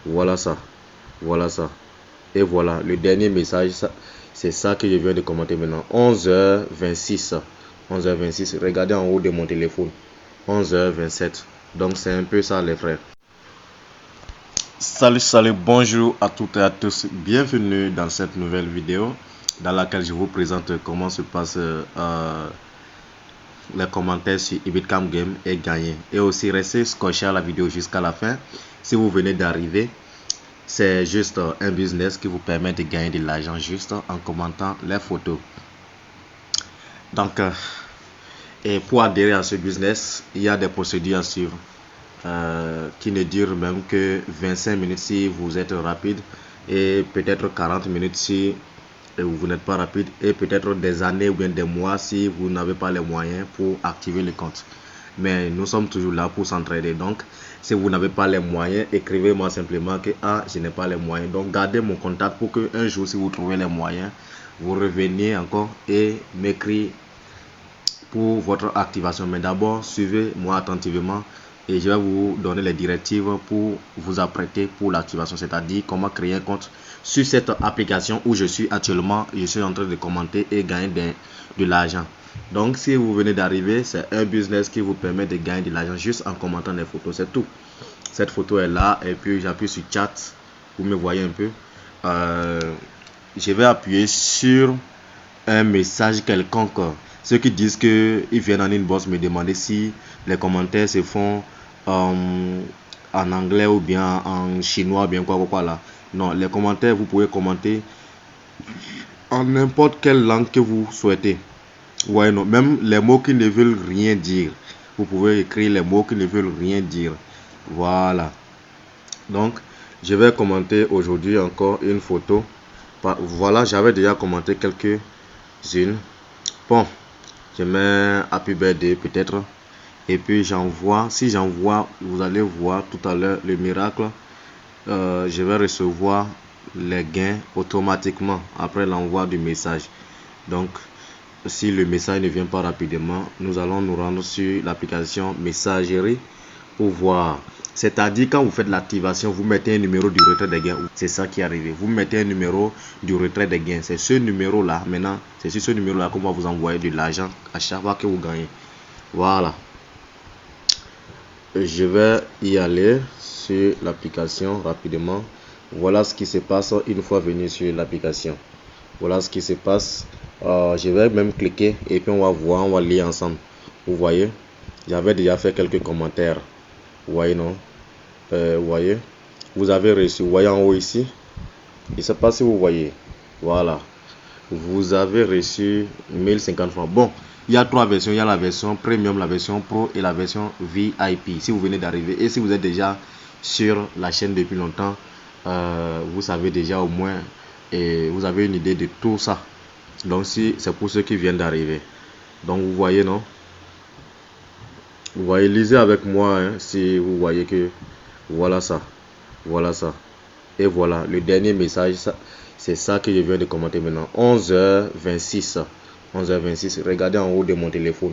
Voilà ça. Voilà ça. Et voilà, le dernier message, c'est ça que je viens de commenter maintenant. 11h26. 11h26. Regardez en haut de mon téléphone. 11h27. Donc c'est un peu ça les frères. Salut, bonjour à toutes et à tous. Bienvenue dans cette nouvelle vidéo dans laquelle je vous présente comment se passe les commentaires sur Ibitcam Game et gagner. Et aussi restez scotché à la vidéo jusqu'à la fin. Si vous venez d'arriver, c'est juste un business qui vous permet de gagner de l'argent juste en commentant les photos. Donc, et pour adhérer à ce business, il y a des procédures à suivre qui ne durent même que 25 minutes si vous êtes rapide et peut-être 40 minutes si vous n'êtes pas rapide et peut-être des années ou bien des mois si vous n'avez pas les moyens pour activer le compte. Mais nous sommes toujours là pour s'entraider. Donc, si vous n'avez pas les moyens, écrivez-moi simplement que je n'ai pas les moyens. Donc, gardez mon contact pour que un jour, si vous trouvez les moyens, vous reveniez encore et m'écrivez pour votre activation. Mais d'abord, suivez-moi attentivement et je vais vous donner les directives pour vous apprêter pour l'activation, c'est-à-dire comment créer un compte sur cette application où je suis actuellement. Je suis en train de commenter et gagner de l'argent. Donc si vous venez d'arriver, c'est un business qui vous permet de gagner de l'argent juste en commentant des photos, c'est tout. Cette photo est là et puis j'appuie sur chat, vous me voyez un peu. Je vais appuyer sur un message quelconque. Ceux qui disent qu'ils viennent en inbox me demander si les commentaires se font en anglais ou bien en chinois ou bien quoi là. Non, les commentaires vous pouvez commenter en n'importe quelle langue que vous souhaitez. Ouais, non, même les mots qui ne veulent rien dire. Vous pouvez écrire les mots qui ne veulent rien dire. Voilà. Donc, je vais commenter aujourd'hui encore une photo. Voilà, j'avais déjà commenté quelques-unes. Bon, je mets Happy Birthday peut-être. Et puis j'envoie. Si j'envoie, vous allez voir tout à l'heure le miracle. Je vais recevoir les gains automatiquement après l'envoi du message. Donc, si le message ne vient pas rapidement, nous allons nous rendre sur l'application messagerie pour voir. C'est-à-dire quand vous faites l'activation, vous mettez un numéro du retrait des gains. C'est ça qui est arrivé. Vous mettez un numéro du retrait des gains. C'est ce numéro-là. Maintenant, c'est sur ce numéro-là qu'on va vous envoyer de l'argent à chaque fois que vous gagnez. Voilà. Je vais y aller sur l'application rapidement. Voilà ce qui se passe une fois venu sur l'application. Voilà ce qui se passe. Je vais même cliquer et puis on va voir, on va lire ensemble. Vous voyez, j'avais déjà fait quelques commentaires. Vous voyez, non? Vous voyez, vous avez reçu, vous voyez en haut ici. Je ne sais pas si vous voyez. Voilà, vous avez reçu 1050 francs. Bon, il y a trois versions. Il y a la version premium, la version pro et la version VIP. Si vous venez d'arriver et si vous êtes déjà sur la chaîne depuis longtemps, vous savez déjà au moins et vous avez une idée de tout ça. Donc si c'est pour ceux qui viennent d'arriver. Donc vous voyez, non? Vous voyez, lisez avec moi hein, si vous voyez que voilà ça. Voilà ça. Et voilà, le dernier message, c'est ça que je viens de commenter maintenant. 11h26. 11h26. Regardez en haut de mon téléphone.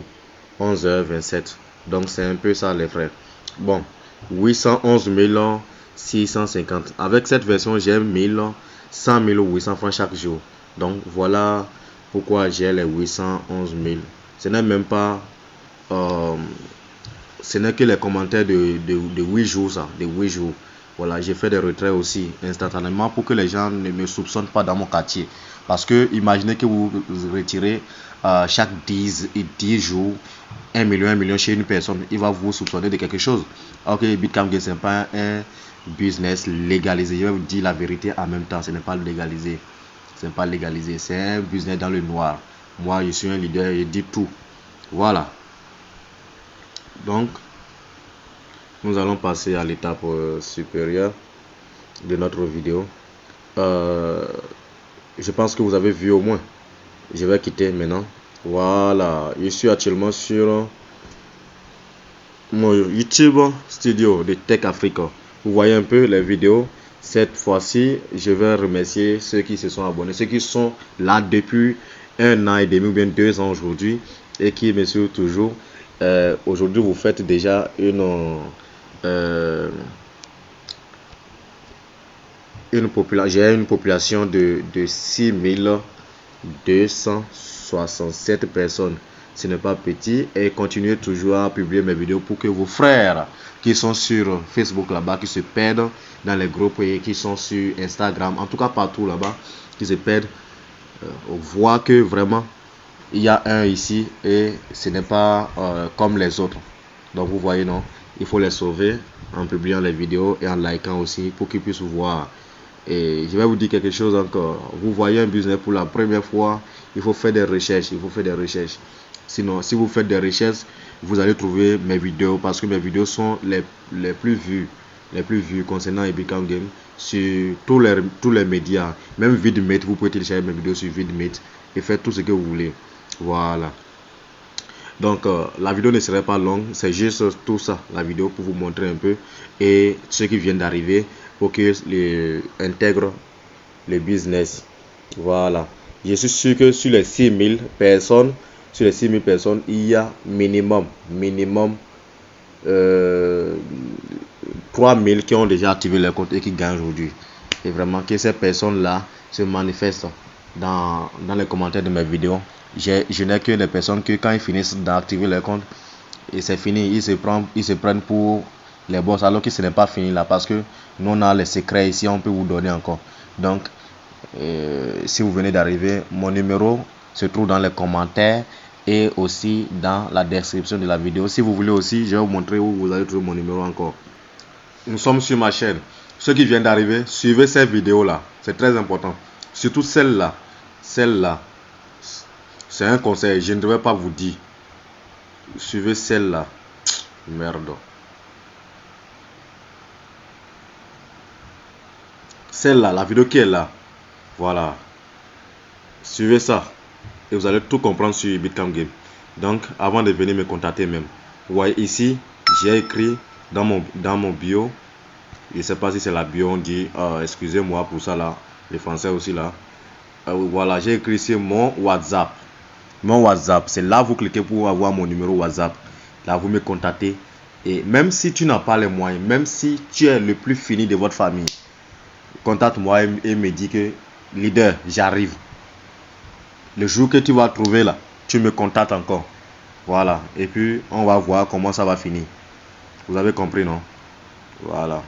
11h27. Donc c'est un peu ça les frères. Bon, 811 650. Avec cette version, j'ai 100 800 francs chaque jour. Donc voilà pourquoi j'ai les 811 000. Ce n'est même pas... ce n'est que les commentaires de 8 jours, ça. De 8 jours. Voilà, j'ai fait des retraits aussi instantanément pour que les gens ne me soupçonnent pas dans mon quartier. Parce que imaginez que vous retirez chaque 10 jours 1 million chez une personne. Il va vous soupçonner de quelque chose. Ok, Bitcam Game, ce n'est pas un business légalisé. Je vais vous dire la vérité en même temps. Ce n'est pas légalisé. Ce n'est pas légalisé. C'est un business dans le noir. Moi, je suis un leader. Je dis tout. Voilà. Donc, nous allons passer à l'étape supérieure de notre vidéo. Je pense que vous avez vu au moins. Je vais quitter maintenant. Voilà, je suis actuellement sur mon YouTube studio de Tech Africa. Vous voyez un peu les vidéos. Cette fois-ci, je vais remercier ceux qui se sont abonnés, ceux qui sont là depuis 1 an et demi ou bien 2 ans aujourd'hui et qui me suivent toujours. Aujourd'hui, vous faites déjà j'ai une population de 6267 personnes. Ce n'est pas petit. Et continuez toujours à publier mes vidéos pour que vos frères qui sont sur Facebook là-bas, qui se perdent dans les groupes et qui sont sur Instagram, en tout cas partout là-bas, qui se perdent, voient que vraiment il y a un ici et ce n'est pas comme les autres. Donc vous voyez, non, il faut les sauver en publiant les vidéos et en likant aussi pour qu'ils puissent voir. Et je vais vous dire quelque chose encore. Vous voyez un business pour la première fois, il faut faire des recherches. Sinon, si vous faites des recherches, vous allez trouver mes vidéos parce que mes vidéos sont les plus vues concernant Ebicam Game sur tous les médias. Même Vidmate, vous pouvez télécharger mes vidéos sur Vidmate et faire tout ce que vous voulez. Voilà. Donc la vidéo ne serait pas longue, c'est juste tout ça, la vidéo pour vous montrer un peu et ceux qui viennent d'arriver pour qu'ils intègrent le business. Voilà. Je suis sûr que sur les 6000 personnes, il y a minimum 3000 qui ont déjà activé leur compte et qui gagnent aujourd'hui. Et vraiment que ces personnes-là se manifestent dans les commentaires de mes vidéos. Je n'ai que des personnes que quand ils finissent d'activer leur compte et c'est fini, ils se prennent pour les boss alors que ce n'est pas fini là parce que nous on a les secrets ici, on peut vous donner encore. Donc si vous venez d'arriver, mon numéro se trouve dans les commentaires et aussi dans la description de la vidéo. Si vous voulez aussi, je vais vous montrer où vous allez trouver mon numéro encore. Nous sommes sur ma chaîne. Ceux qui viennent d'arriver, suivez cette vidéo là, c'est très important. Surtout celle-là, c'est un conseil, je ne devrais pas vous dire. Suivez celle-là. Merde. Celle-là, la vidéo qui est là. Voilà. Suivez ça. Et vous allez tout comprendre sur Ebicam Game. Donc, avant de venir me contacter même. Vous voyez ici, j'ai écrit dans mon bio. Je ne sais pas si c'est la bio, on dit. Excusez-moi pour ça là. Les français aussi là. Voilà, j'ai écrit ici mon WhatsApp. Mon WhatsApp, c'est là vous cliquez pour avoir mon numéro WhatsApp. Là vous me contactez. Et même si tu n'as pas les moyens, même si tu es le plus fini de votre famille, contacte-moi et me dis que leader, j'arrive. Le jour que tu vas trouver là, tu me contactes encore. Voilà. Et puis on va voir comment ça va finir. Vous avez compris, non? Voilà.